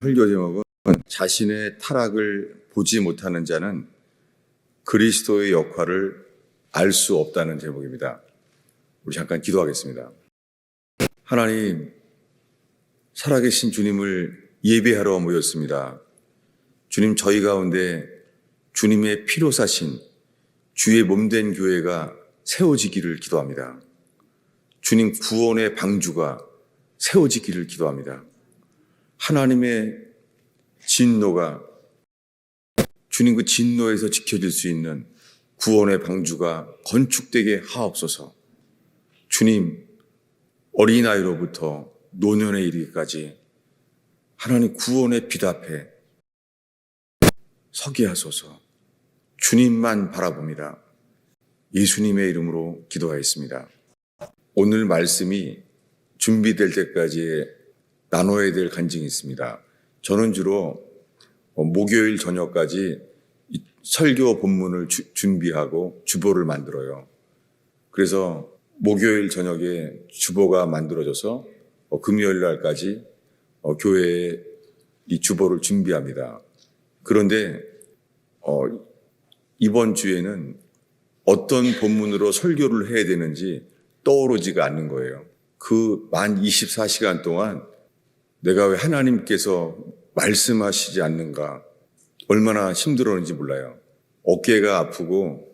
설교 제목은 자신의 타락을 보지 못하는 자는 그리스도의 역할을 알 수 없다는 제목입니다. 우리 잠깐 기도하겠습니다. 하나님, 살아계신 주님을 예배하러 모였습니다. 주님, 저희 가운데 주님의 피로 사신 주의 몸된 교회가 세워지기를 기도합니다. 주님 구원의 방주가 세워지기를 기도합니다. 하나님의 진노가 주님 그 진노에서 지켜질 수 있는 구원의 방주가 건축되게 하옵소서. 주님, 어린아이로부터 노년에 이르기까지 하나님 구원의 빛 앞에 서게 하소서. 주님만 바라봅니다. 예수님의 이름으로 기도하였습니다. 오늘 말씀이 준비될 때까지 나눠야 될 간증이 있습니다. 저는 주로 목요일 저녁까지 설교 본문을 준비하고 주보를 만들어요. 그래서 목요일 저녁에 주보가 만들어져서 금요일 날까지 교회에 이 주보를 준비합니다. 그런데 이번 주에는 어떤 본문으로 설교를 해야 되는지 떠오르지가 않는 거예요. 그 만 24시간 동안 내가 왜 하나님께서 말씀하시지 않는가, 얼마나 힘들었는지 몰라요. 어깨가 아프고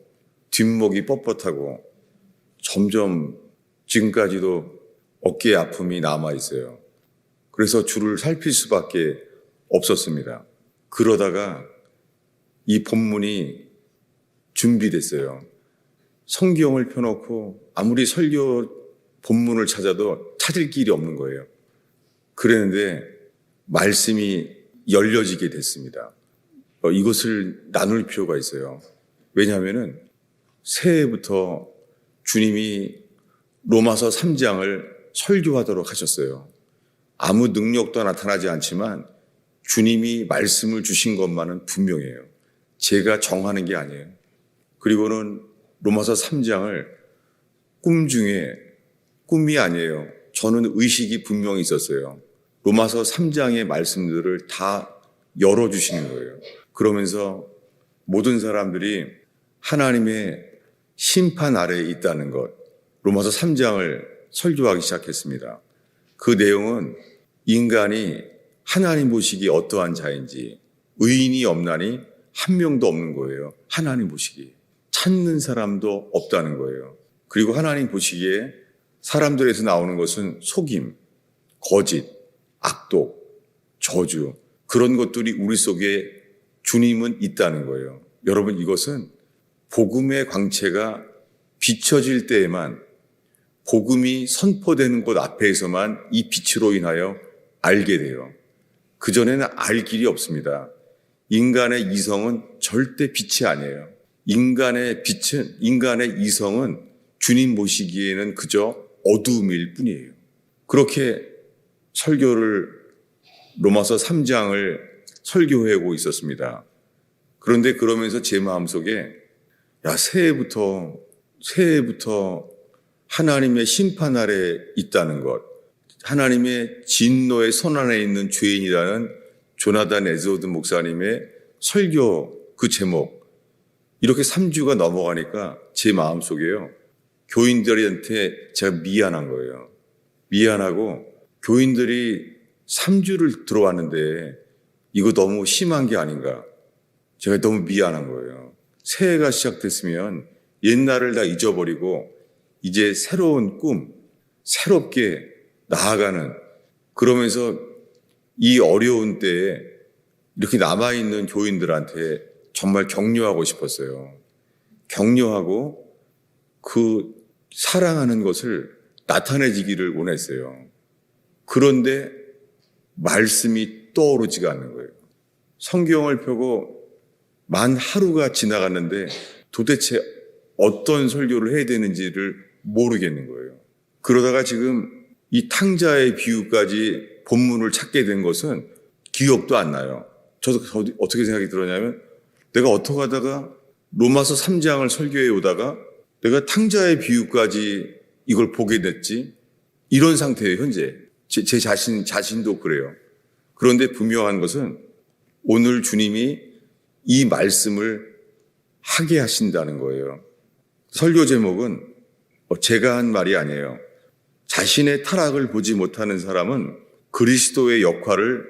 뒷목이 뻣뻣하고 점점 지금까지도 어깨 아픔이 남아있어요. 그래서 주를 살필 수밖에 없었습니다. 그러다가 이 본문이 준비됐어요. 성경을 펴놓고 아무리 설교 본문을 찾아도 찾을 길이 없는 거예요. 그랬는데 말씀이 열려지게 됐습니다. 이것을 나눌 필요가 있어요. 왜냐하면 새해부터 주님이 로마서 3장을 설교하도록 하셨어요. 아무 능력도 나타나지 않지만 주님이 말씀을 주신 것만은 분명해요. 제가 정하는 게 아니에요. 그리고는 로마서 3장을 꿈 중에 꿈이 아니에요. 저는 의식이 분명히 있었어요. 로마서 3장의 말씀들을 다 열어주시는 거예요. 그러면서 모든 사람들이 하나님의 심판 아래에 있다는 것, 로마서 3장을 설교하기 시작했습니다. 그 내용은 인간이 하나님 보시기에 어떠한 자인지, 의인이 없나니 한 명도 없는 거예요. 하나님 보시기에. 찾는 사람도 없다는 거예요. 그리고 하나님 보시기에 사람들에서 나오는 것은 속임, 거짓, 악독, 저주, 그런 것들이 우리 속에 주님은 있다는 거예요. 여러분, 이것은 복음의 광채가 비춰질 때에만, 복음이 선포되는 곳 앞에서만 이 빛으로 인하여 알게 돼요. 그전에는 알 길이 없습니다. 인간의 이성은 절대 빛이 아니에요. 인간의 빛은, 인간의 이성은 주님 보시기에는 그저 어두움일 뿐이에요. 그렇게 설교를 로마서 3장을 설교하고 있었습니다. 그런데 그러면서 제 마음속에 새해부터 하나님의 심판 아래 있다는 것, 하나님의 진노의 손 안에 있는 죄인이라는 조나단 에즈워드 목사님의 설교 그 제목, 이렇게 3주가 넘어가니까 제 마음속에요, 교인들한테 제가 미안한 거예요. 미안하고, 교인들이 3주를 들어왔는데 이거 너무 심한 게 아닌가. 제가 너무 미안한 거예요. 새해가 시작됐으면 옛날을 다 잊어버리고 이제 새로운 꿈, 새롭게 나아가는, 그러면서 이 어려운 때에 이렇게 남아있는 교인들한테 정말 격려하고 싶었어요. 격려하고 그 사랑하는 것을 나타내지기를 원했어요. 그런데 말씀이 떠오르지가 않는 거예요. 성경을 펴고 만 하루가 지나갔는데 도대체 어떤 설교를 해야 되는지를 모르겠는 거예요. 그러다가 지금 이 탕자의 비유까지 본문을 찾게 된 것은 기억도 안 나요. 저도 어떻게 생각이 들었냐면, 내가 어떻게 하다가 로마서 3장을 설교해 오다가 내가 탕자의 비유까지 이걸 보게 됐지? 이런 상태예요, 현재. 제 자신도 그래요. 그런데 분명한 것은 오늘 주님이 이 말씀을 하게 하신다는 거예요. 설교 제목은 제가 한 말이 아니에요. 자신의 타락을 보지 못하는 사람은 그리스도의 역할을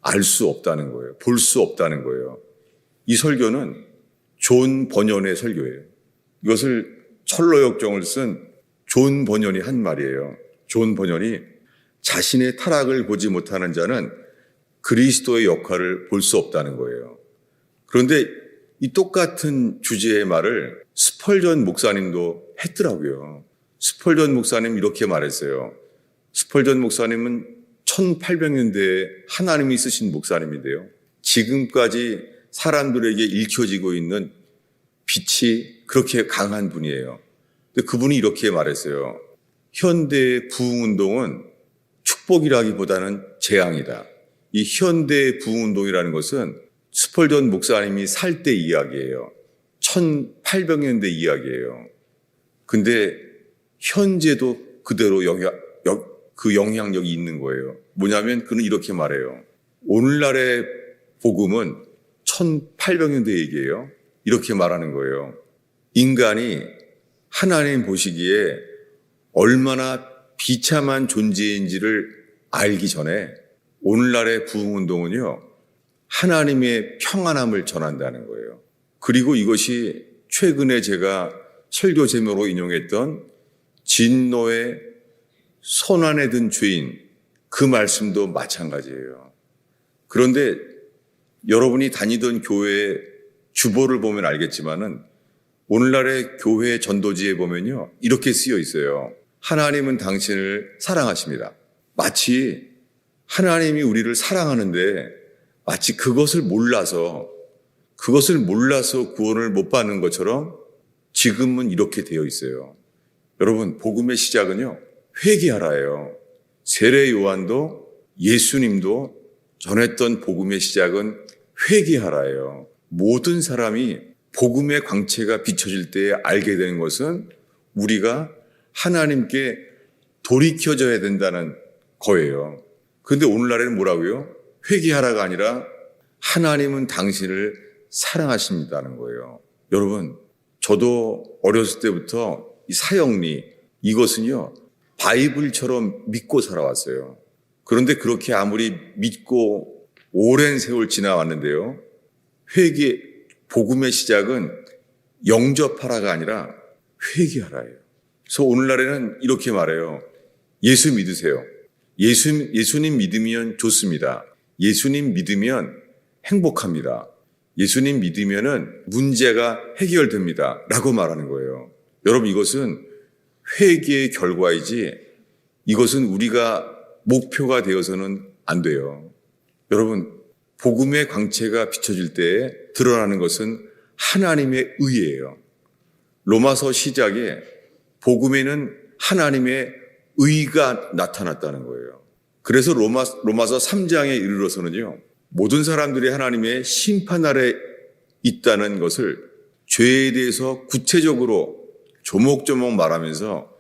알 수 없다는 거예요. 볼 수 없다는 거예요. 이 설교는 존 버년의 설교예요. 이것을 철로역정을 쓴 존 버년이 한 말이에요. 존 버년이 자신의 타락을 보지 못하는 자는 그리스도의 역할을 볼 수 없다는 거예요. 그런데 이 똑같은 주제의 말을 스펄전 목사님도 했더라고요. 스펄전 목사님 이렇게 말했어요. 스펄전 목사님은 1800년대에 하나님이 쓰신 목사님인데요. 지금까지 사람들에게 읽혀지고 있는 빛이 그렇게 강한 분이에요. 근데 그분이 이렇게 말했어요. 현대의 부흥운동은 축복이라기보다는 재앙이다. 이 현대의 부흥운동이라는 것은 스펄전 목사님이 살 때 이야기예요. 1800년대 이야기예요. 근데 현재도 그대로 그 영향력이 있는 거예요. 뭐냐면 그는 이렇게 말해요. 오늘날의 복음은 1800년대 얘기예요. 이렇게 말하는 거예요. 인간이 하나님 보시기에 얼마나 비참한 존재인지를 알기 전에 오늘날의 부흥운동은요, 하나님의 평안함을 전한다는 거예요. 그리고 이것이 최근에 제가 설교 제목으로 인용했던 진노의 손안에 든 죄인, 그 말씀도 마찬가지예요. 그런데 여러분이 다니던 교회의 주보를 보면 알겠지만은 오늘날의 교회 전도지에 보면요, 이렇게 쓰여 있어요. 하나님은 당신을 사랑하십니다. 마치 하나님이 우리를 사랑하는데 마치 그것을 몰라서 구원을 못 받는 것처럼 지금은 이렇게 되어 있어요. 여러분, 복음의 시작은요, 회개하라예요. 세례 요한도 예수님도 전했던 복음의 시작은 회개하라예요. 모든 사람이 복음의 광채가 비춰질 때에 알게 되는 것은 우리가 하나님께 돌이켜져야 된다는 거예요. 그런데 오늘날에는 뭐라고요? 회개하라가 아니라 하나님은 당신을 사랑하십니다는 거예요. 여러분, 저도 어렸을 때부터 이 사형리, 이것은요, 바이블처럼 믿고 살아왔어요. 그런데 그렇게 아무리 믿고 오랜 세월 지나왔는데요, 복음의 시작은 영접하라가 아니라 회개하라예요. 그래서 오늘날에는 이렇게 말해요. 예수 믿으세요. 예수님 믿으면 좋습니다. 예수님 믿으면 행복합니다. 예수님 믿으면은 문제가 해결됩니다. 라고 말하는 거예요. 여러분, 이것은 회개의 결과이지 이것은 우리가 목표가 되어서는 안 돼요. 여러분, 복음의 광채가 비춰질 때에 드러나는 것은 하나님의 의예요. 로마서 시작에 복음에는 하나님의 의가 나타났다는 거예요. 그래서 로마서 3장에 이르러서는요, 모든 사람들이 하나님의 심판 아래 있다는 것을 죄에 대해서 구체적으로 조목조목 말하면서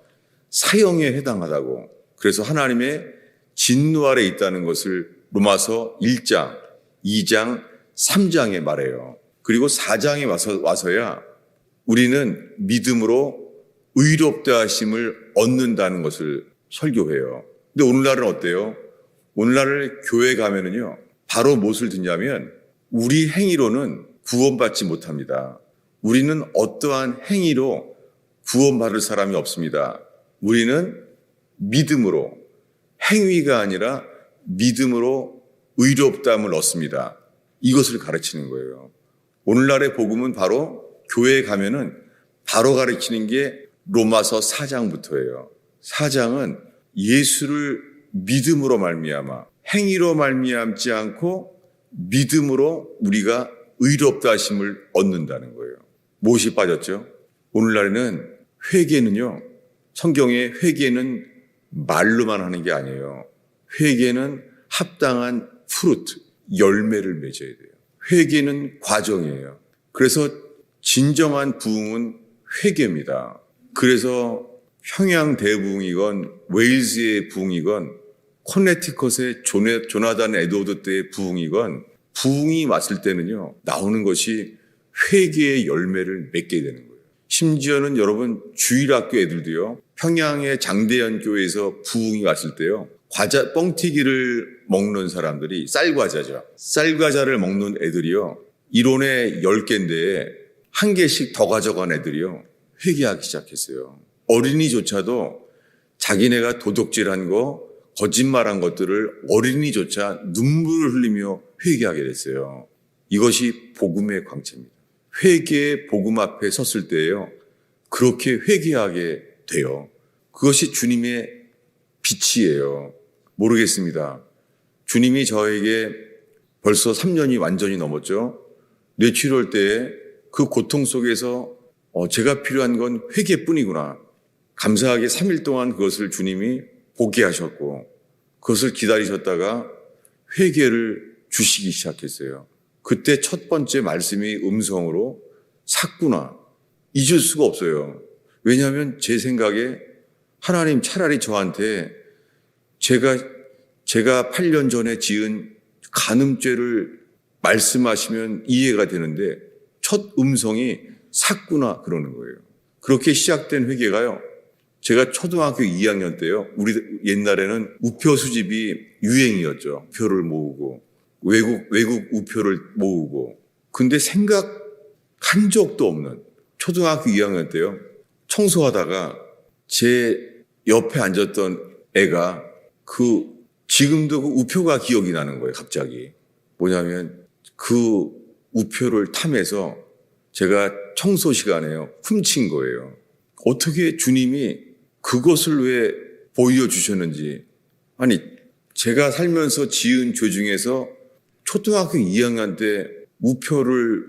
사형에 해당하다고, 그래서 하나님의 진노 아래 있다는 것을 로마서 1장, 2장, 3장에 말해요. 그리고 4장에 와서야 우리는 믿음으로 의롭다 하심을 얻는다는 것을 설교해요. 근데 오늘날은 어때요? 오늘날 교회 가면은요, 바로 무엇을 듣냐면 우리 행위로는 구원받지 못합니다. 우리는 어떠한 행위로 구원받을 사람이 없습니다. 우리는 믿음으로, 행위가 아니라 믿음으로 의롭다함을 얻습니다. 이것을 가르치는 거예요. 오늘날의 복음은 바로 교회에 가면은 바로 가르치는 게 로마서 4장부터예요. 4장은 예수를 믿음으로 말미암아, 행위로 말미암지 않고 믿음으로 우리가 의롭다 하심을 얻는다는 거예요. 무엇이 빠졌죠? 오늘날에는 회개는요, 성경의 회개는 말로만 하는 게 아니에요. 회개는 합당한 프루트, 열매를 맺어야 돼요. 회개는 과정이에요. 그래서 진정한 부흥은 회개입니다. 그래서 평양 대부흥이건 웨일즈의 부흥이건 코네티컷의 조나단 에드워드 때의 부흥이건 부흥이 왔을 때는요, 나오는 것이 회개의 열매를 맺게 되는 거예요. 심지어는 여러분 주일학교 애들도요, 평양의 장대현 교회에서 부흥이 왔을 때요, 과자 뻥튀기를 먹는 사람들이 쌀과자죠. 쌀과자를 먹는 애들이요, 이론에 10개인데 1개씩 더 가져간 애들이요, 회개하기 시작했어요. 어린이조차도 자기네가 도둑질한 거, 거짓말한 것들을 어린이조차 눈물을 흘리며 회개하게 됐어요. 이것이 복음의 광채입니다. 회개의 복음 앞에 섰을 때에요, 그렇게 회개하게 돼요. 그것이 주님의 빛이에요. 모르겠습니다. 주님이 저에게 벌써 3년이 완전히 넘었죠. 뇌출혈 때에 그 고통 속에서 제가 필요한 건 회개뿐이구나. 감사하게 3일 동안 그것을 주님이 보게 하셨고 그것을 기다리셨다가 회개를 주시기 시작했어요. 그때 첫 번째 말씀이 음성으로 샀구나. 잊을 수가 없어요. 왜냐하면 제 생각에 하나님 차라리 저한테 제가 8년 전에 지은 간음죄를 말씀하시면 이해가 되는데 첫 음성이 샀구나 그러는 거예요. 그렇게 시작된 회개가요. 제가 초등학교 2학년 때요. 우리 옛날에는 우표 수집이 유행이었죠. 우표를 모으고 외국 우표를 모으고. 근데 생각한 적도 없는 초등학교 2학년 때요. 청소하다가 제 옆에 앉았던 애가 지금도 그 우표가 기억이 나는 거예요. 갑자기. 뭐냐면 그 우표를 탐해서 제가 청소 시간에요. 훔친 거예요. 어떻게 주님이 그것을 왜 보여주셨는지. 아니, 제가 살면서 지은 죄 중에서 초등학교 2학년 때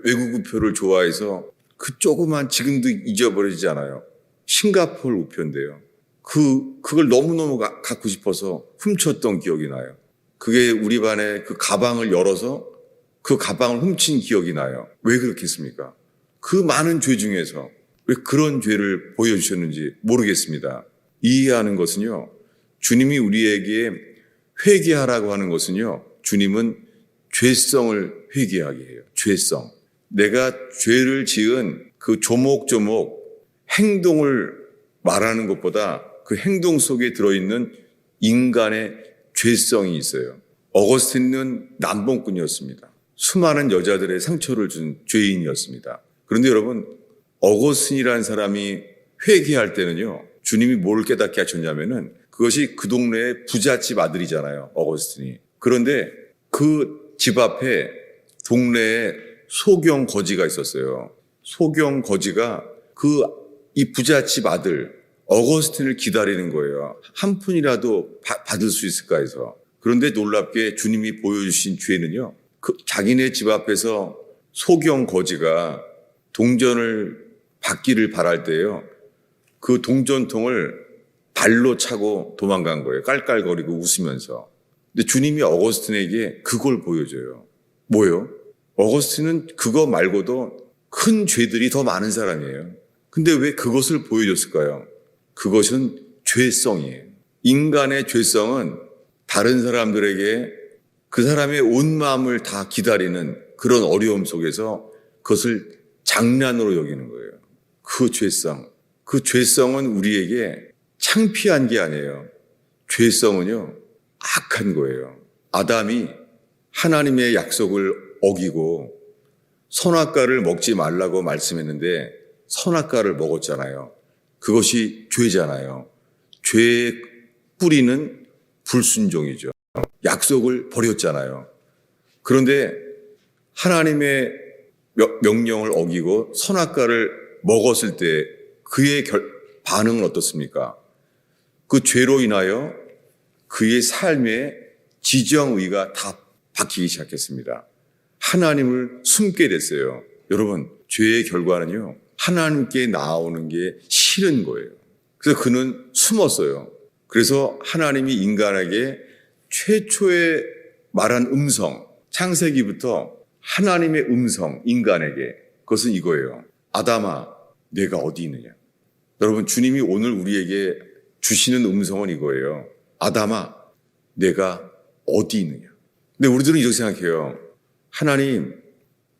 외국 우표를 좋아해서 그 조그만 지금도 잊어버리지 않아요. 싱가포르 우표인데요. 그걸 너무너무 갖고 싶어서 훔쳤던 기억이 나요. 그게 우리 반에 그 가방을 열어서 그 가방을 훔친 기억이 나요. 왜 그렇겠습니까? 그 많은 죄 중에서 왜 그런 죄를 보여주셨는지 모르겠습니다. 이해하는 것은요, 주님이 우리에게 회개하라고 하는 것은요, 주님은 죄성을 회개하게 해요. 죄성. 내가 죄를 지은 그 조목조목 행동을 말하는 것보다 그 행동 속에 들어있는 인간의 죄성이 있어요. 어거스틴은 남봉꾼이었습니다. 수많은 여자들의 상처를 준 죄인이었습니다. 그런데 여러분, 어거스틴이라는 사람이 회개할 때는요, 주님이 뭘 깨닫게 하셨냐면은 그것이 그 동네의 부잣집 아들이잖아요, 어거스틴이. 그런데 그 집 앞에 동네에 소경 거지가 있었어요. 소경 거지가 이 부잣집 아들 어거스틴을 기다리는 거예요. 한 푼이라도 받을 수 있을까 해서. 그런데 놀랍게 주님이 보여주신 죄는요, 자기네 집 앞에서 소경 거지가 동전을 받기를 바랄 때요, 그 동전통을 발로 차고 도망간 거예요. 깔깔거리고 웃으면서. 근데 주님이 어거스틴에게 그걸 보여줘요. 뭐요? 어거스틴은 그거 말고도 큰 죄들이 더 많은 사람이에요. 근데 왜 그것을 보여줬을까요? 그것은 죄성이에요. 인간의 죄성은 다른 사람들에게 그 사람의 온 마음을 다 기다리는 그런 어려움 속에서 그것을 장난으로 여기는 거예요. 그 죄성은 우리에게 창피한 게 아니에요. 죄성은요, 악한 거예요. 아담이 하나님의 약속을 어기고 선악과를 먹지 말라고 말씀했는데 선악과를 먹었잖아요. 그것이 죄잖아요. 죄의 뿌리는 불순종이죠. 약속을 버렸잖아요. 그런데 하나님의 명령을 어기고 선악과를 먹었을 때 그의 반응은 어떻습니까? 그 죄로 인하여 그의 삶의 지정의가 다 바뀌기 시작했습니다. 하나님을 숨게 됐어요. 여러분, 죄의 결과는요, 하나님께 나오는 게 싫은 거예요. 그래서 그는 숨었어요. 그래서 하나님이 인간에게 최초에 말한 음성, 창세기부터 하나님의 음성, 인간에게, 그것은 이거예요. 아담아, 내가 어디 있느냐? 여러분, 주님이 오늘 우리에게 주시는 음성은 이거예요. 아담아, 내가 어디 있느냐. 근데 우리들은 이렇게 생각해요. 하나님,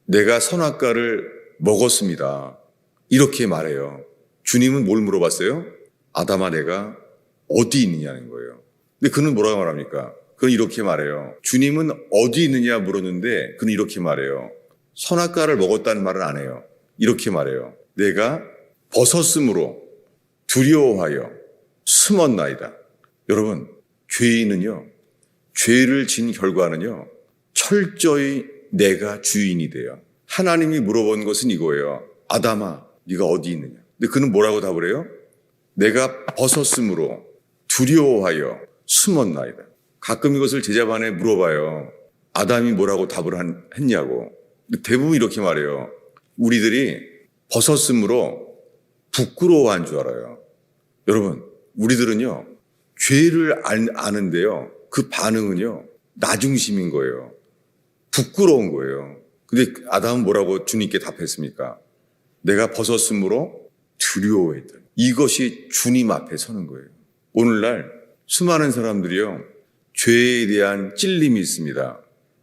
내가 선악과를 먹었습니다. 이렇게 말해요. 주님은 뭘 물어봤어요? 아담아, 내가 어디 있느냐는 거예요. 근데 그는 뭐라고 말합니까? 그는 이렇게 말해요. 주님은 어디 있느냐 물었는데 그는 이렇게 말해요. 선악과를 먹었다는 말은 안 해요. 이렇게 말해요. 내가 벗었으므로 두려워하여 숨었나이다. 여러분, 죄인은요, 죄를 진 결과는요, 철저히 내가 주인이 돼요. 하나님이 물어본 것은 이거예요. 아담아, 네가 어디 있느냐. 근데 그는 뭐라고 답을 해요? 내가 벗었으므로 두려워하여 숨었나이다. 가끔 이것을 제자반에 물어봐요. 아담이 뭐라고 답을 했냐고. 대부분 이렇게 말해요. 우리들이 벗었으므로 부끄러워한 줄 알아요. 여러분, 우리들은요, 죄를 아는데요, 그 반응은요, 나중심인 거예요. 부끄러운 거예요. 근데 아담은 뭐라고 주님께 답했습니까? 내가 벗었으므로 두려워했다. 이것이 주님 앞에 서는 거예요. 오늘날 수많은 사람들이요, 죄에 대한 찔림이 있습니다.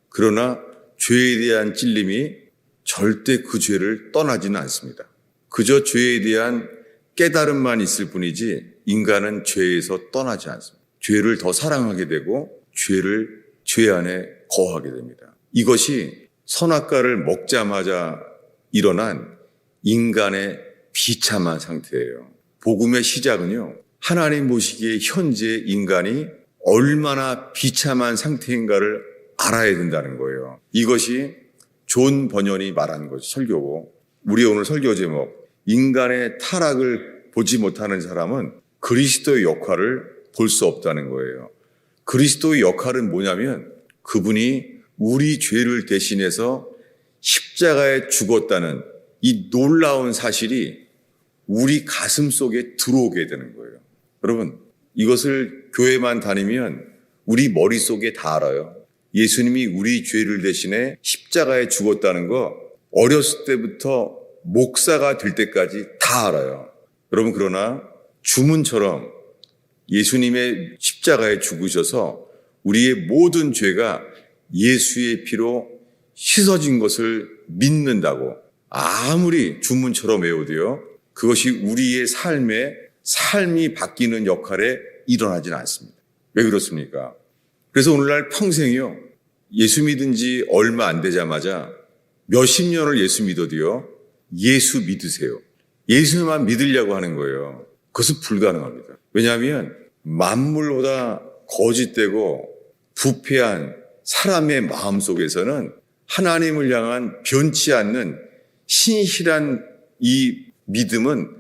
그러나 죄에 대한 찔림이 절대 그 죄를 떠나지는 않습니다. 그저 죄에 대한 깨달음만 있을 뿐이지 인간은 죄에서 떠나지 않습니다. 죄를 더 사랑하게 되고 죄 안에 거하게 됩니다. 이것이 선악과를 먹자마자 일어난 인간의 비참한 상태예요. 복음의 시작은요, 하나님 보시기에 현재 인간이 얼마나 비참한 상태인가를 알아야 된다는 거예요. 이것이 존 버년이 말한 것, 설교고, 우리 오늘 설교 제목, 인간의 타락을 보지 못하는 사람은 그리스도의 역할을 볼 수 없다는 거예요. 그리스도의 역할은 뭐냐면 그분이 우리 죄를 대신해서 십자가에 죽었다는 이 놀라운 사실이 우리 가슴 속에 들어오게 되는 거예요. 여러분, 이것을 교회만 다니면 우리 머릿속에 다 알아요. 예수님이 우리 죄를 대신해 십자가에 죽었다는 거 어렸을 때부터 목사가 될 때까지 다 알아요. 여러분, 그러나 주문처럼 예수님의 십자가에 죽으셔서 우리의 모든 죄가 예수의 피로 씻어진 것을 믿는다고 아무리 주문처럼 외워도요, 그것이 우리의 삶이 바뀌는 역할에 일어나지는 않습니다. 왜 그렇습니까? 그래서 오늘날 평생이요, 예수 믿은 지 얼마 안 되자마자 몇십 년을 예수 믿어도요, 예수 믿으세요. 예수만 믿으려고 하는 거예요. 그것은 불가능합니다. 왜냐하면 만물보다 거짓되고 부패한 사람의 마음 속에서는 하나님을 향한 변치 않는 신실한 이 믿음은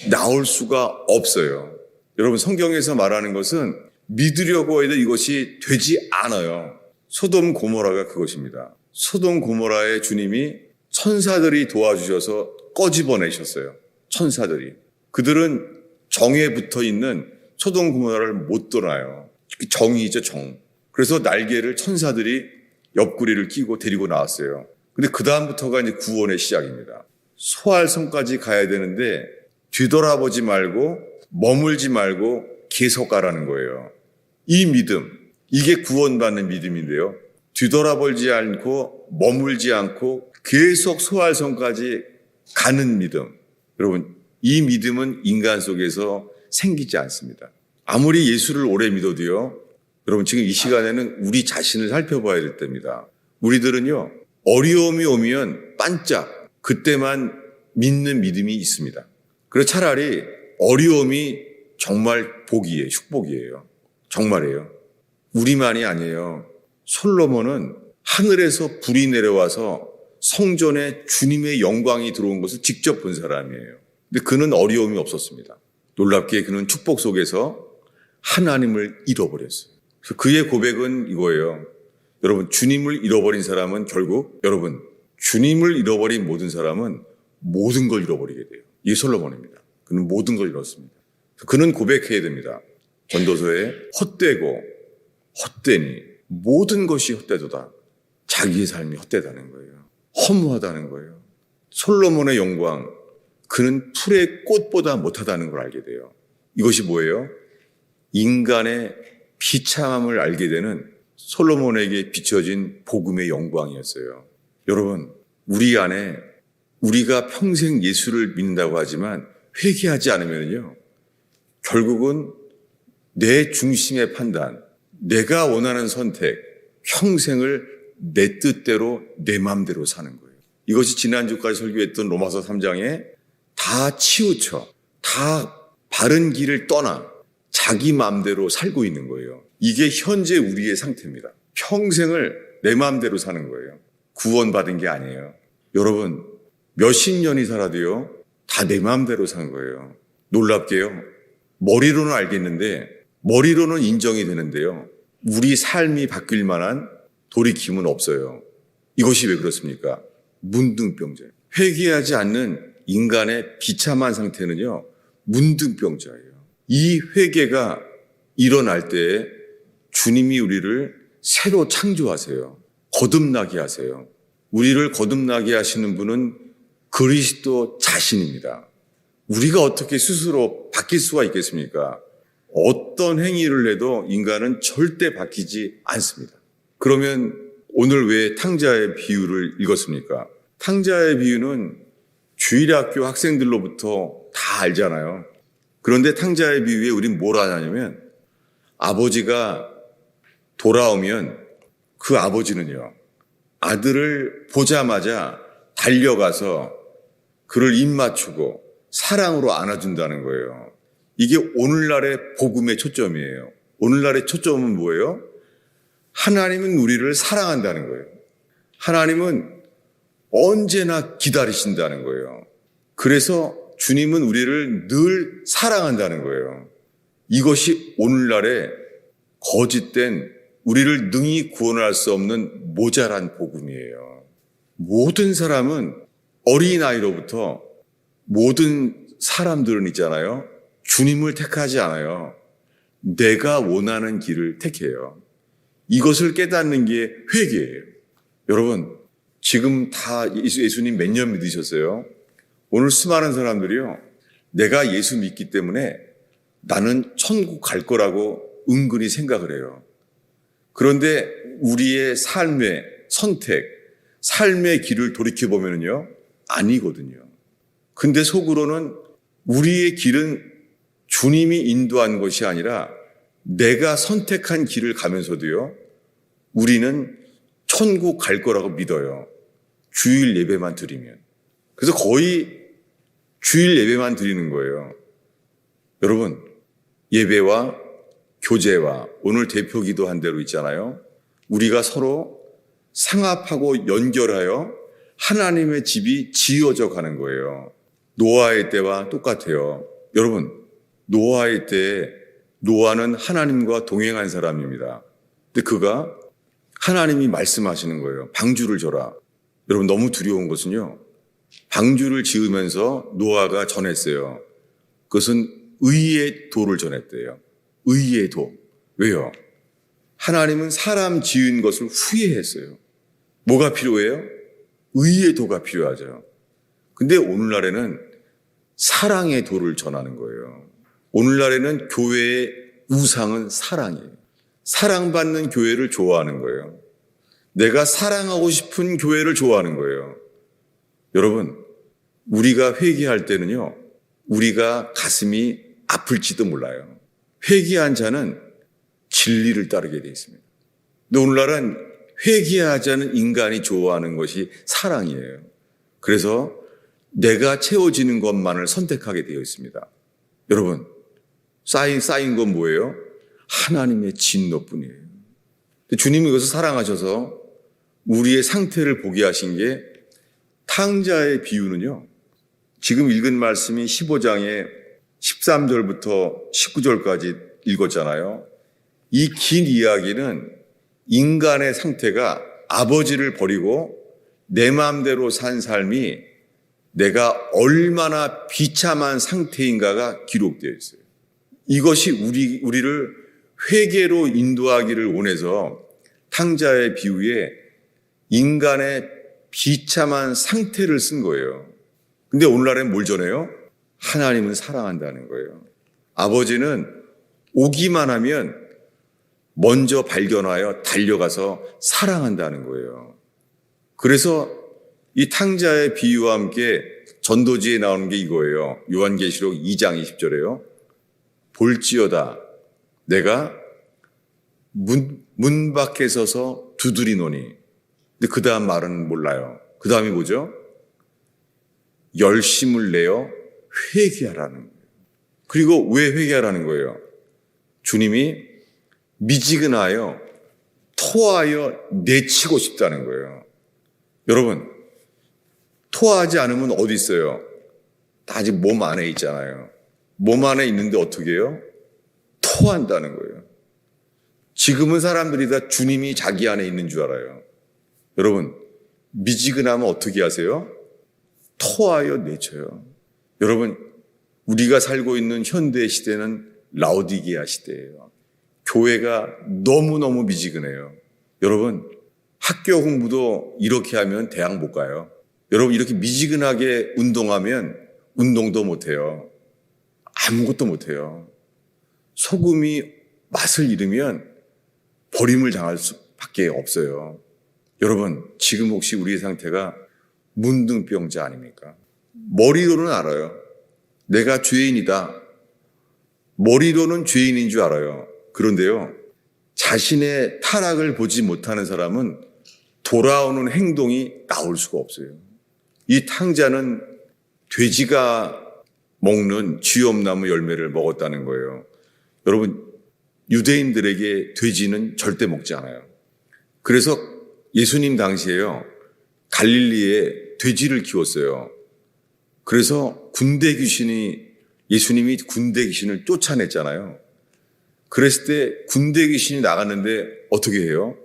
나올 수가 없어요. 여러분, 성경에서 말하는 것은 믿으려고 해도 이것이 되지 않아요. 소돔 고모라가 그것입니다. 소돔 고모라의 주님이 천사들이 도와주셔서 꺼집어내셨어요. 천사들이. 그들은 정에 붙어 있는 소돔 고모라를 못 떠나요. 정이죠, 정. 그래서 날개를 천사들이 옆구리를 끼고 데리고 나왔어요. 근데 그 다음부터가 이제 구원의 시작입니다. 소알성까지 가야 되는데 뒤돌아보지 말고 머물지 말고 계속 가라는 거예요. 이 믿음, 이게 구원받는 믿음인데요. 뒤돌아보지 않고 머물지 않고 계속 소알성까지 가는 믿음. 여러분, 이 믿음은 인간 속에서 생기지 않습니다. 아무리 예수를 오래 믿어도요, 여러분, 지금 이 시간에는 우리 자신을 살펴봐야 될 때입니다. 우리들은요, 어려움이 오면 반짝 그때만 믿는 믿음이 있습니다. 그래서 차라리 어려움이 정말 복이에요. 축복이에요. 정말이에요. 우리만이 아니에요. 솔로몬은 하늘에서 불이 내려와서 성전에 주님의 영광이 들어온 것을 직접 본 사람이에요. 근데 그는 어려움이 없었습니다. 놀랍게 그는 축복 속에서 하나님을 잃어버렸어요. 그래서 그의 고백은 이거예요. 여러분, 주님을 잃어버린 사람은 결국, 여러분, 주님을 잃어버린 모든 사람은 모든 걸 잃어버리게 돼요. 이게 솔로몬입니다. 그는 모든 걸 잃었습니다. 그는 고백해야 됩니다. 전도서에 헛되고 헛되니 모든 것이 헛되도다. 자기의 삶이 헛되다는 거예요. 허무하다는 거예요. 솔로몬의 영광, 그는 풀의 꽃보다 못하다는 걸 알게 돼요. 이것이 뭐예요? 인간의 비참함을 알게 되는 솔로몬에게 비춰진 복음의 영광이었어요. 여러분, 우리 안에 우리가 평생 예수를 믿는다고 하지만 회개하지 않으면요, 결국은 내 중심의 판단, 내가 원하는 선택, 평생을 내 뜻대로 내 마음대로 사는 거예요. 이것이 지난주까지 설교했던 로마서 3장에 다 치우쳐, 다 바른 길을 떠나 자기 마음대로 살고 있는 거예요. 이게 현재 우리의 상태입니다. 평생을 내 마음대로 사는 거예요. 구원받은 게 아니에요. 여러분, 몇십 년이 살아도요, 다 내 마음대로 사는 거예요. 놀랍게요, 머리로는 알겠는데, 머리로는 인정이 되는데요, 우리 삶이 바뀔 만한 돌이킴은 없어요. 이것이 왜 그렇습니까? 문둥병자예요. 회개하지 않는 인간의 비참한 상태는요, 문둥병자예요. 이 회개가 일어날 때 주님이 우리를 새로 창조하세요. 거듭나게 하세요. 우리를 거듭나게 하시는 분은 그리스도 자신입니다. 우리가 어떻게 스스로 바뀔 수가 있겠습니까? 어떤 행위를 해도 인간은 절대 바뀌지 않습니다. 그러면 오늘 왜 탕자의 비유를 읽었습니까? 탕자의 비유는 주일학교 학생들로부터 다 알잖아요. 그런데 탕자의 비유에 우린 뭘 하냐면, 아버지가 돌아오면 그 아버지는요, 아들을 보자마자 달려가서 그를 입 맞추고 사랑으로 안아준다는 거예요. 이게 오늘날의 복음의 초점이에요. 오늘날의 초점은 뭐예요? 하나님은 우리를 사랑한다는 거예요. 하나님은 언제나 기다리신다는 거예요. 그래서 주님은 우리를 늘 사랑한다는 거예요. 이것이 오늘날의 거짓된, 우리를 능히 구원할 수 없는 모자란 복음이에요. 모든 사람은 어린아이로부터 모든 사람들은 있잖아요, 주님을 택하지 않아요. 내가 원하는 길을 택해요. 이것을 깨닫는 게 회개예요. 여러분, 지금 다 예수님 몇 년 믿으셨어요? 오늘 수많은 사람들이요, 내가 예수 믿기 때문에 나는 천국 갈 거라고 은근히 생각을 해요. 그런데 우리의 삶의 선택, 삶의 길을 돌이켜보면요, 아니거든요. 근데 속으로는 우리의 길은 주님이 인도한 것이 아니라 내가 선택한 길을 가면서도요, 우리는 천국 갈 거라고 믿어요. 주일 예배만 드리면. 그래서 거의 주일 예배만 드리는 거예요. 여러분, 예배와 교제와 오늘 대표 기도한 대로 있잖아요. 우리가 서로 상합하고 연결하여 하나님의 집이 지어져 가는 거예요. 노아의 때와 똑같아요. 여러분, 노아의 때에 노아는 하나님과 동행한 사람입니다. 근데 그가 하나님이 말씀하시는 거예요. 방주를 져라. 여러분, 너무 두려운 것은요, 방주를 지으면서 노아가 전했어요. 그것은 의의 도를 전했대요. 의의 도. 왜요? 하나님은 사람 지은 것을 후회했어요. 뭐가 필요해요? 의의 도가 필요하죠. 근데 오늘날에는 사랑의 도를 전하는 거예요. 오늘날에는 교회의 우상은 사랑이에요. 사랑받는 교회를 좋아하는 거예요. 내가 사랑하고 싶은 교회를 좋아하는 거예요. 여러분, 우리가 회개할 때는요, 우리가 가슴이 아플지도 몰라요. 회개한 자는 진리를 따르게 되어 있습니다. 근데 오늘날은 회개하지 않은 인간이 좋아하는 것이 사랑이에요. 그래서 내가 채워지는 것만을 선택하게 되어 있습니다. 여러분, 쌓인 건 뭐예요? 하나님의 진노뿐이에요. 주님이 이것을 사랑하셔서 우리의 상태를 보게 하신 게, 탕자의 비유는요, 지금 읽은 말씀이 15장에 13절부터 19절까지 읽었잖아요. 이 긴 이야기는 인간의 상태가 아버지를 버리고 내 마음대로 산 삶이 내가 얼마나 비참한 상태인가가 기록되어 있어요. 이것이 우리를 회개로 인도하기를 원해서 탕자의 비유에 인간의 비참한 상태를 쓴 거예요. 근데 오늘날엔 뭘 전해요? 하나님은 사랑한다는 거예요. 아버지는 오기만 하면 먼저 발견하여 달려가서 사랑한다는 거예요. 그래서 이 탕자의 비유와 함께 전도지에 나오는 게 이거예요. 요한계시록 2장 20절에요. 볼지어다 내가 문 밖에 서서 두드리노니. 근데 그 다음 말은 몰라요. 그 다음이 뭐죠? 열심을 내어 회개하라는 거예요. 그리고 왜 회개하라는 거예요? 주님이 미지근하여 토하여 내치고 싶다는 거예요. 여러분, 토하지 않으면 어디 있어요? 다 아직 몸 안에 있잖아요. 몸 안에 있는데 어떻게 해요? 토한다는 거예요. 지금은 사람들이 다 주님이 자기 안에 있는 줄 알아요. 여러분, 미지근하면 어떻게 하세요? 토하여 내쳐요. 여러분, 우리가 살고 있는 현대 시대는 라오디게아 시대예요. 교회가 너무너무 미지근해요. 여러분, 학교 공부도 이렇게 하면 대학 못 가요. 여러분, 이렇게 미지근하게 운동하면 운동도 못해요. 아무것도 못해요. 소금이 맛을 잃으면 버림을 당할 수밖에 없어요. 여러분, 지금 혹시 우리의 상태가 문둥병자 아닙니까? 머리로는 알아요. 내가 죄인이다. 머리로는 죄인인 줄 알아요. 그런데요, 자신의 타락을 보지 못하는 사람은 돌아오는 행동이 나올 수가 없어요. 이 탕자는 돼지가 먹는 쥐엄나무 열매를 먹었다는 거예요. 여러분, 유대인들에게 돼지는 절대 먹지 않아요. 그래서 예수님 당시에요, 갈릴리에 돼지를 키웠어요. 그래서 예수님이 군대 귀신을 쫓아냈잖아요. 그랬을 때 군대 귀신이 나갔는데 어떻게 해요?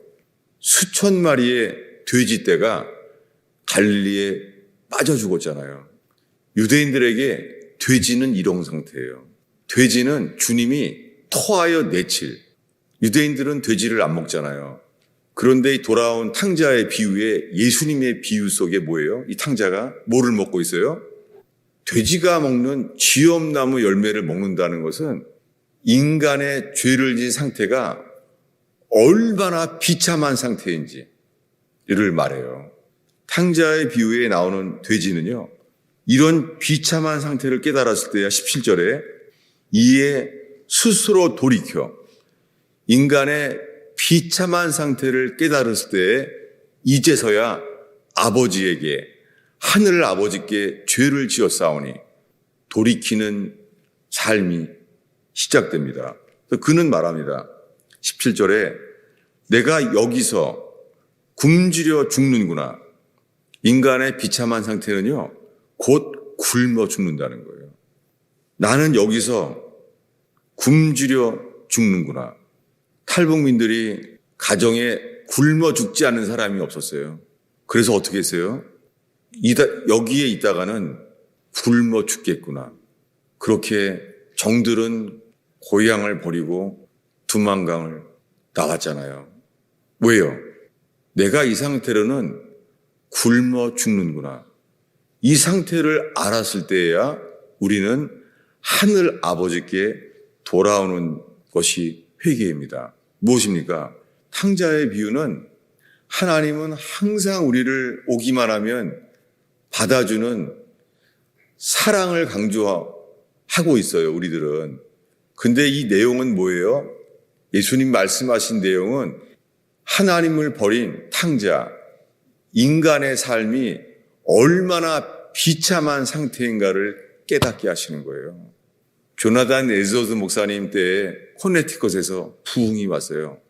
수천 마리의 돼지떼가 갈릴리에 빠져 죽었잖아요. 유대인들에게 돼지는 이런 상태예요. 돼지는 주님이 토하여 내칠. 유대인들은 돼지를 안 먹잖아요. 그런데 이 돌아온 탕자의 비유에 예수님의 비유 속에 뭐예요? 이 탕자가 뭐를 먹고 있어요? 돼지가 먹는 쥐엄나무 열매를 먹는다는 것은 인간의 죄를 지은 상태가 얼마나 비참한 상태인지를 말해요. 탕자의 비유에 나오는 돼지는요, 이런 비참한 상태를 깨달았을 때야 17절에 이에 스스로 돌이켜 인간의 비참한 상태를 깨달았을 때 이제서야 아버지에게, 하늘 아버지께 죄를 지었사오니 돌이키는 삶이 시작됩니다. 그는 말합니다. 17절에 내가 여기서 굶주려 죽는구나. 인간의 비참한 상태는요, 곧 굶어 죽는다는 거예요. 나는 여기서 굶주려 죽는구나. 탈북민들이 가정에 굶어 죽지 않는 사람이 없었어요. 그래서 어떻게 했어요? 여기에 있다가는 굶어 죽겠구나. 그렇게 정들은 고향을 버리고 두만강을 나왔잖아요. 왜요? 내가 이 상태로는 굶어 죽는구나. 이 상태를 알았을 때에야 우리는 하늘 아버지께 돌아오는 것이 회개입니다. 무엇입니까? 탕자의 비유는 하나님은 항상 우리를 오기만 하면 받아주는 사랑을 강조하고 있어요, 우리들은. 근데 이 내용은 뭐예요? 예수님 말씀하신 내용은 하나님을 버린 탕자, 인간의 삶이 얼마나 비참한 상태인가를 깨닫게 하시는 거예요. 조나단 에드워드 목사님 때에 코네티컷에서 부흥이 왔어요.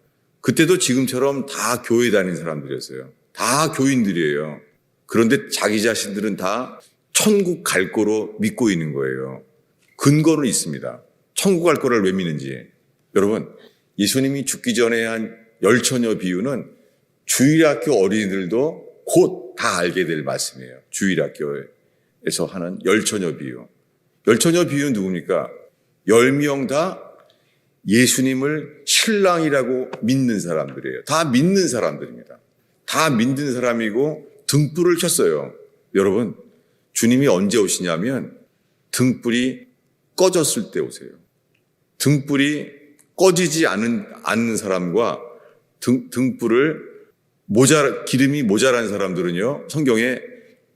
그때도 지금처럼 다 교회 다니는 사람들이었어요. 다 교인들이에요. 그런데 자기 자신들은 다 천국 갈 거로 믿고 있는 거예요. 근거는 있습니다. 천국 갈 거를 왜 믿는지. 여러분, 예수님이 죽기 전에 한 열처녀 비유는 주일학교 어린이들도 곧 다 알게 될 말씀이에요. 주일학교에서 하는 열처녀 비유. 열처녀 비유는 누굽니까? 10명 다 예수님을 신랑이라고 믿는 사람들이에요. 다 믿는 사람들입니다. 다 믿는 사람이고 등불을 켰어요. 여러분, 주님이 언제 오시냐면 등불이 꺼졌을 때 오세요. 등불이 꺼지지 않는 사람과 기름이 모자란 사람들은요, 성경에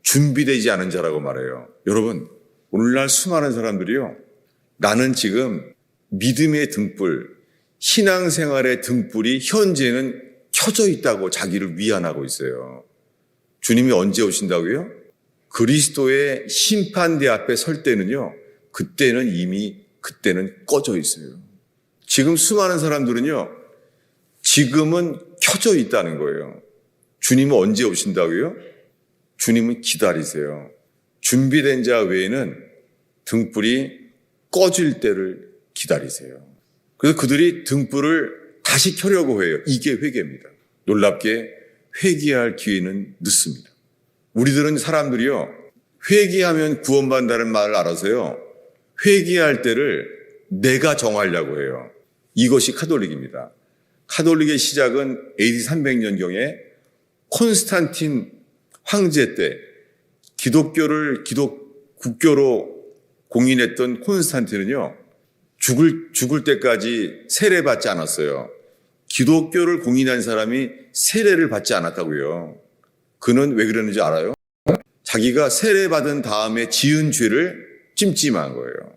준비되지 않은 자라고 말해요. 여러분, 오늘날 수많은 사람들이요, 나는 지금 믿음의 등불, 신앙생활의 등불이 현재는 켜져 있다고 자기를 위안하고 있어요. 주님이 언제 오신다고요? 그리스도의 심판대 앞에 설 때는요, 그때는 꺼져 있어요. 지금 수많은 사람들은요, 지금은 켜져 있다는 거예요. 주님은 언제 오신다고요? 주님은 기다리세요. 준비된 자 외에는 등불이 꺼질 때를 기다리세요. 그래서 그들이 등불을 다시 켜려고 해요. 이게 회개입니다. 놀랍게 회개할 기회는 늦습니다. 우리들은 사람들이요, 회개하면 구원받는다는 말을 알아서요, 회개할 때를 내가 정하려고 해요. 이것이 카톨릭입니다. 카톨릭의 시작은 AD 300년경에 콘스탄틴 황제 때 기독교를 국교로 공인했던 콘스탄틴은요, 죽을 때까지 세례받지 않았어요. 기독교를 공인한 사람이 세례를 받지 않았다고요. 그는 왜 그러는지 알아요? 자기가 세례받은 다음에 지은 죄를 찜찜한 거예요.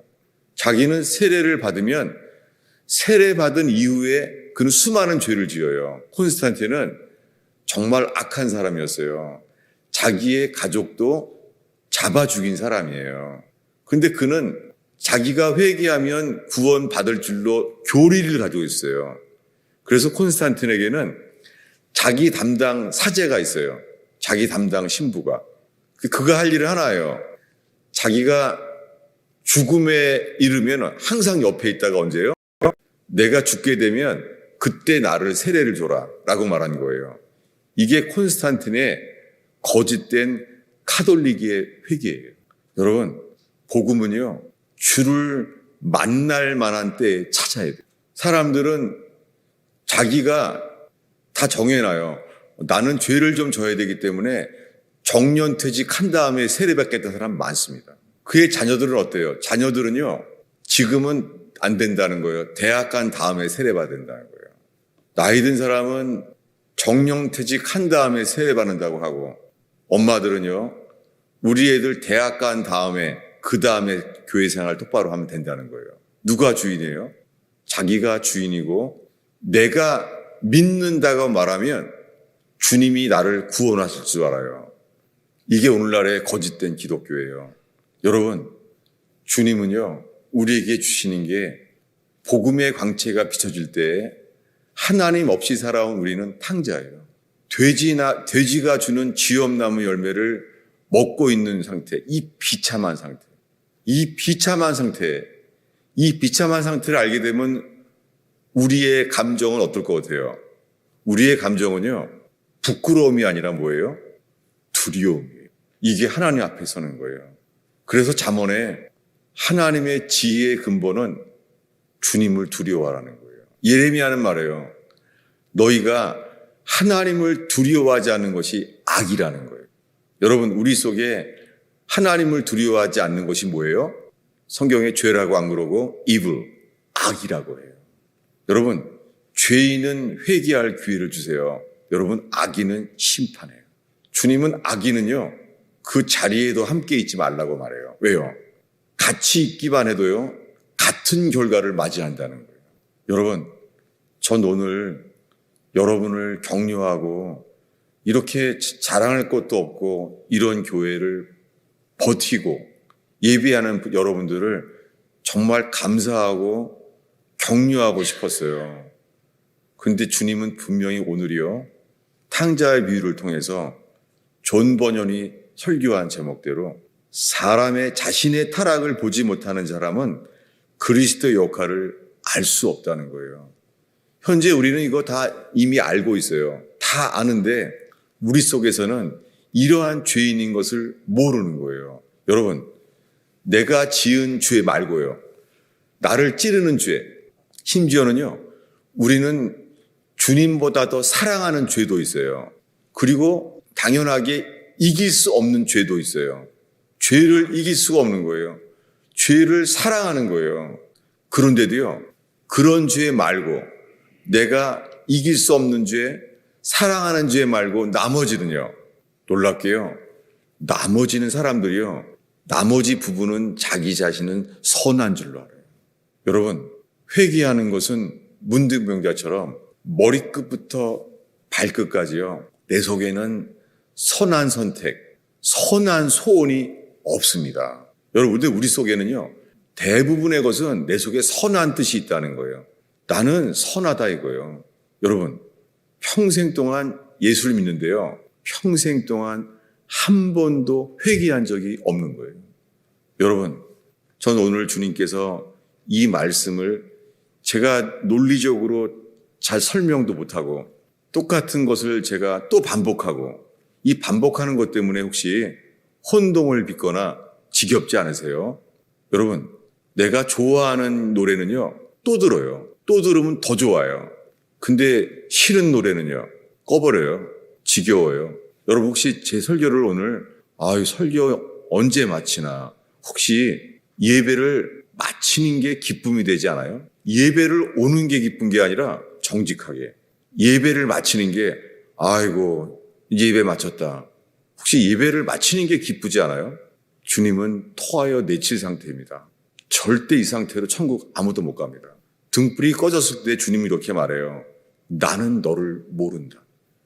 자기는 세례를 받으면 세례받은 이후에 그는 수많은 죄를 지어요. 콘스탄틴은 정말 악한 사람이었어요. 자기의 가족도 잡아 죽인 사람이에요. 그런데 그는 자기가 회개하면 구원받을 줄로 교리를 가지고 있어요. 그래서 콘스탄틴에게는 자기 담당 사제가 있어요. 자기 담당 신부가. 그가 할 일은 하나예요. 자기가 죽음에 이르면 항상 옆에 있다가 언제요? 내가 죽게 되면 그때 나를 세례를 줘라 라고 말한 거예요. 이게 콘스탄틴의 거짓된 카톨릭의 회개예요. 여러분, 복음은요, 주를 만날 만한 때에 찾아야 돼요. 사람들은 자기가 다 정해놔요. 나는 죄를 좀 져야 되기 때문에 정년퇴직한 다음에 세례받겠다는 사람 많습니다. 그의 자녀들은 어때요? 자녀들은요, 지금은 안 된다는 거예요. 대학 간 다음에 세례받아야 된다는 거예요. 나이 든 사람은 정년퇴직한 다음에 세례받는다고 하고, 엄마들은요, 우리 애들 대학 간 다음에 그 다음에 교회 생활 똑바로 하면 된다는 거예요. 누가 주인이에요? 자기가 주인이고, 내가 믿는다고 말하면 주님이 나를 구원하실 줄 알아요. 이게 오늘날의 거짓된 기독교예요. 여러분, 주님은요, 우리에게 주시는 게 복음의 광채가 비춰질 때 하나님 없이 살아온 우리는 탕자예요. 돼지가 주는 쥐엄나무 열매를 먹고 있는 상태, 이 비참한 상태를 알게 되면 우리의 감정은 어떨 것 같아요? 우리의 감정은요, 부끄러움이 아니라 뭐예요? 두려움이에요. 이게 하나님 앞에 서는 거예요. 그래서 잠언에 하나님의 지혜의 근본은 주님을 두려워하라는 거예요. 예레미야는 말해요. 너희가 하나님을 두려워하지 않는 것이 악이라는 거예요. 여러분, 우리 속에 하나님을 두려워하지 않는 것이 뭐예요? 성경에 죄라고 안 그러고 evil, 악이라고 해요. 여러분, 죄인은 회개할 기회를 주세요. 여러분, 악인은 심판해요. 주님은 악인은요, 그 자리에도 함께 있지 말라고 말해요. 왜요? 같이 있기만 해도요, 같은 결과를 맞이한다는 거예요. 여러분, 전 오늘 여러분을 격려하고 이렇게 자랑할 것도 없고 이런 교회를 버티고 예배하는 여러분들을 정말 감사하고 격려하고 싶었어요. 근데 주님은 분명히 오늘이요, 탕자의 비유를 통해서 존 버년이 설교한 제목대로 사람의 자신의 타락을 보지 못하는 사람은 그리스도의 역할을 알 수 없다는 거예요. 현재 우리는 이거 다 이미 알고 있어요. 다 아는데 우리 속에서는 이러한 죄인인 것을 모르는 거예요. 여러분, 내가 지은 죄 말고요, 나를 찌르는 죄, 심지어는요, 우리는 주님보다 더 사랑하는 죄도 있어요. 그리고 당연하게 이길 수 없는 죄도 있어요. 죄를 이길 수가 없는 거예요. 죄를 사랑하는 거예요. 그런데도요, 그런 죄 말고, 내가 이길 수 없는 죄, 사랑하는 죄 말고 나머지는요. 놀랍게요. 나머지는 사람들이요. 나머지 부분은 자기 자신은 선한 줄로 알아요. 여러분, 회개하는 것은 문득명자처럼 머리끝부터 발끝까지요. 내 속에는 선한 선택, 선한 소원이 없습니다. 여러분, 근데 우리 속에는요. 대부분의 것은 내 속에 선한 뜻이 있다는 거예요. 나는 선하다 이거예요. 여러분, 평생 동안 예수를 믿는데요. 평생 동안 한 번도 회개한 적이 없는 거예요. 여러분, 저는 오늘 주님께서 이 말씀을 제가 논리적으로 잘 설명도 못하고 똑같은 것을 제가 또 반복하고 이 반복하는 것 때문에 혹시 혼동을 빚거나 지겹지 않으세요? 여러분, 내가 좋아하는 노래는요, 또 들어요. 또 들으면 더 좋아요. 근데 싫은 노래는요, 꺼버려요. 지겨워요. 여러분, 혹시 제 설교를 오늘, 설교 언제 마치나, 혹시 예배를 마치는 게 기쁨이 되지 않아요? 예배를 오는 게 기쁜 게 아니라 정직하게. 예배를 마치는 게, 이제 예배 마쳤다. 혹시 예배를 마치는 게 기쁘지 않아요? 주님은 토하여 내칠 상태입니다. 절대 이 상태로 천국 아무도 못 갑니다. 등불이 꺼졌을 때 주님이 이렇게 말해요. 나는 너를 모른다.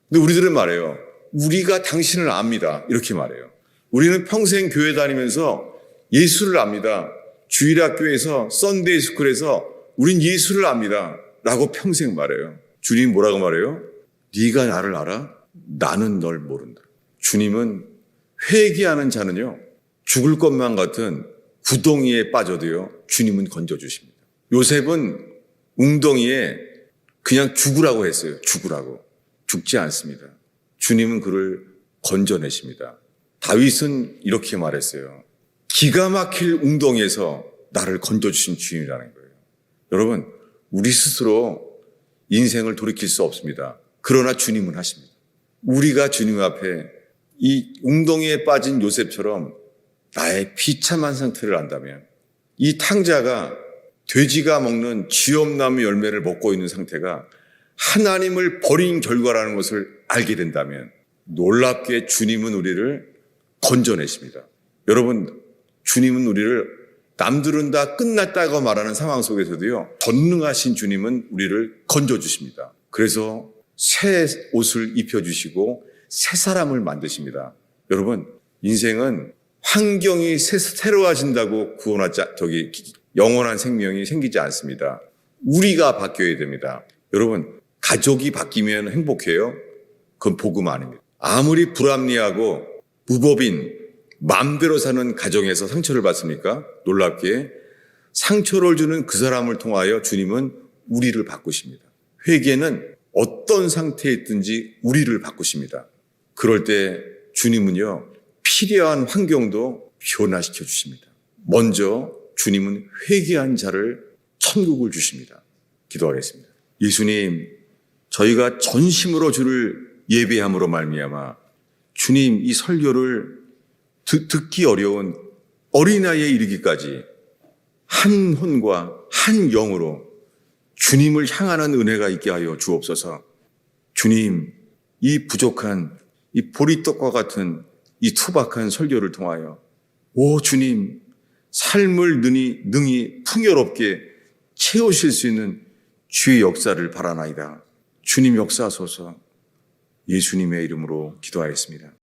근데 우리들은 말해요. 우리가 당신을 압니다. 이렇게 말해요. 우리는 평생 교회 다니면서 예수를 압니다. 주일학교에서 썬데이 스쿨에서 우린 예수를 압니다. 라고 평생 말해요. 주님 뭐라고 말해요? 네가 나를 알아? 나는 널 모른다. 주님은 회개하는 자는요. 죽을 것만 같은 구덩이에 빠져도요. 주님은 건져주십니다. 요셉은 웅덩이에 그냥 죽으라고 했어요. 죽으라고. 죽지 않습니다. 주님은 그를 건져내십니다. 다윗은 이렇게 말했어요. 기가 막힐 웅덩이에서 나를 건져주신 주님이라는 거예요. 여러분, 우리 스스로 인생을 돌이킬 수 없습니다. 그러나 주님은 하십니다. 우리가 주님 앞에 이 웅덩이에 빠진 요셉처럼 나의 비참한 상태를 안다면, 이 탕자가 돼지가 먹는 쥐엄나무 열매를 먹고 있는 상태가 하나님을 버린 결과라는 것을 알게 된다면 놀랍게 주님은 우리를 건져내십니다. 여러분, 주님은 우리를 남들은 다 끝났다고 말하는 상황 속에서도요. 전능하신 주님은 우리를 건져주십니다. 그래서 새 옷을 입혀주시고 새 사람을 만드십니다. 여러분, 인생은 환경이 새로워진다고 영원한 생명이 생기지 않습니다. 우리가 바뀌어야 됩니다. 여러분, 가족이 바뀌면 행복해요? 그건 복음 아닙니다. 아무리 불합리하고 무법인 마음대로 사는 가정에서 상처를 받습니까? 놀랍게 상처를 주는 그 사람을 통하여 주님은 우리를 바꾸십니다. 회개는 어떤 상태에 있든지 우리를 바꾸십니다. 그럴 때 주님은요, 필요한 환경도 변화시켜 주십니다. 먼저 주님은 회개한 자를 천국을 주십니다. 기도하겠습니다. 예수님, 저희가 전심으로 주를 예배함으로 말미암아 주님 이 설교를 듣기 어려운 어린아이에 이르기까지 한 혼과 한 영으로 주님을 향하는 은혜가 있게 하여 주옵소서. 주님, 이 부족한 이 보리떡과 같은 이 투박한 설교를 통하여 오 주님, 삶을 능히 풍요롭게 채우실 수 있는 주의 역사를 바라나이다. 주님 역사하소서. 예수님의 이름으로 기도하였습니다.